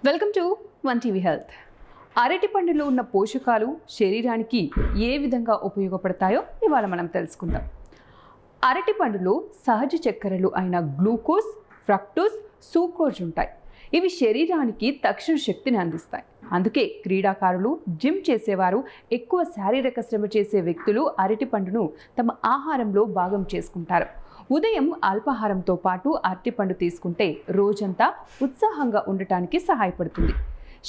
Welcome to one TV health. అరటి పండులో ఉన్న పోషకాలు శరీరానికి ఏ విధంగా ఉపయోగపడతాయో ఇవాళ మనం తెలుసుకుందాం. అరటి పండులో సహజ చక్కెరలు అయిన గ్లూకోజ్, ఫ్రక్టోజ్, సూక్రోజ్ ఉంటాయి. ఇవి శరీరానికి తక్షణ శక్తిని అందిస్తాయి. అందుకే క్రీడాకారులు, జిమ్ చేసేవారు, ఎక్కువ శారీరక శ్రమ చేసే వ్యక్తులు అరటి పండును తమ ఆహారంలో భాగం చేసుకుంటారు. ఉదయం అల్పాహారంతో పాటు అరటిపండు తీసుకుంటే రోజంతా ఉత్సాహంగా ఉండటానికి సహాయపడుతుంది.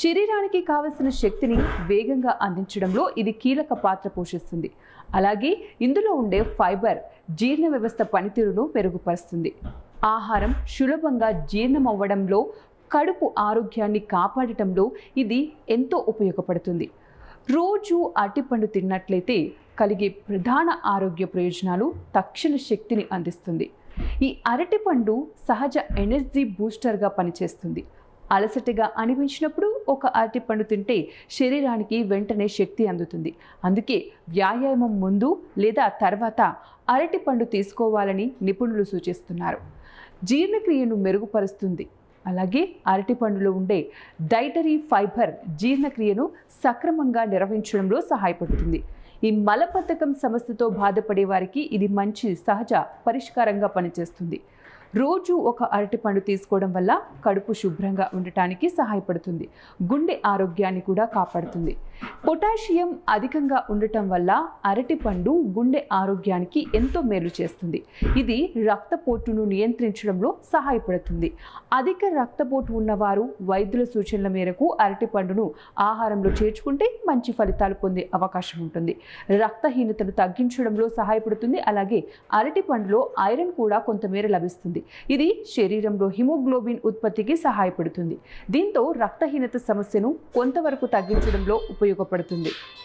శరీరానికి కావలసిన శక్తిని వేగంగా అందించడంలో ఇది కీలక పాత్ర పోషిస్తుంది. అలాగే ఇందులో ఉండే ఫైబర్ జీర్ణ వ్యవస్థ పనితీరును మెరుగుపరుస్తుంది. ఆహారం సులభంగా జీర్ణమవ్వడంలో, కడుపు ఆరోగ్యాన్ని కాపాడటంలో ఇది ఎంతో ఉపయోగపడుతుంది. రోజు అరటిపండు తిన్నట్లయితే కలిగే ప్రధాన ఆరోగ్య ప్రయోజనాలు తక్షణ శక్తిని అందిస్తుంది. ఈ అరటిపండు సహజ ఎనర్జీ బూస్టర్గా పనిచేస్తుంది. అలసటగా అనిపించినప్పుడు ఒక అరటిపండు తింటే శరీరానికి వెంటనే శక్తి అందుతుంది. అందుకే వ్యాయామం ముందు లేదా తర్వాత అరటిపండు తీసుకోవాలని నిపుణులు సూచిస్తున్నారు. జీర్ణక్రియను మెరుగుపరుస్తుంది. అలాగే అరటిపండులో ఉండే డైటరీ ఫైబర్ జీర్ణక్రియను సక్రమంగా నిర్వహించడంలో సహాయపడుతుంది. ఈ మలబద్ధకం సమస్యతో బాధపడే వారికి ఇది మంచి సహజ పరిష్కారంగా పనిచేస్తుంది. రోజు ఒక అరటిపండు తీసుకోవడం వల్ల కడుపు శుభ్రంగా ఉండటానికి సహాయపడుతుంది. గుండె ఆరోగ్యాన్ని కూడా కాపాడుతుంది. పొటాషియం అధికంగా ఉండటం వల్ల అరటిపండు గుండె ఆరోగ్యానికి ఎంతో మేలు చేస్తుంది. ఇది రక్తపోటును నియంత్రించడంలో సహాయపడుతుంది. అధిక రక్తపోటు ఉన్నవారు వైద్యుల సూచనల మేరకు అరటిపండును ఆహారంలో చేర్చుకుంటే మంచి ఫలితాలు పొందే అవకాశం ఉంటుంది. రక్తహీనతను తగ్గించడంలో సహాయపడుతుంది. అలాగే అరటిపండులో ఐరన్ కూడా కొంతమేర లభిస్తుంది. ఇది శరీరంలో హిమోగ్లోబిన్ ఉత్పత్తికి సహాయపడుతుంది. దీంతో రక్తహీనత సమస్యను కొంతవరకు తగ్గించడంలో ఉపయోగపడుతుంది.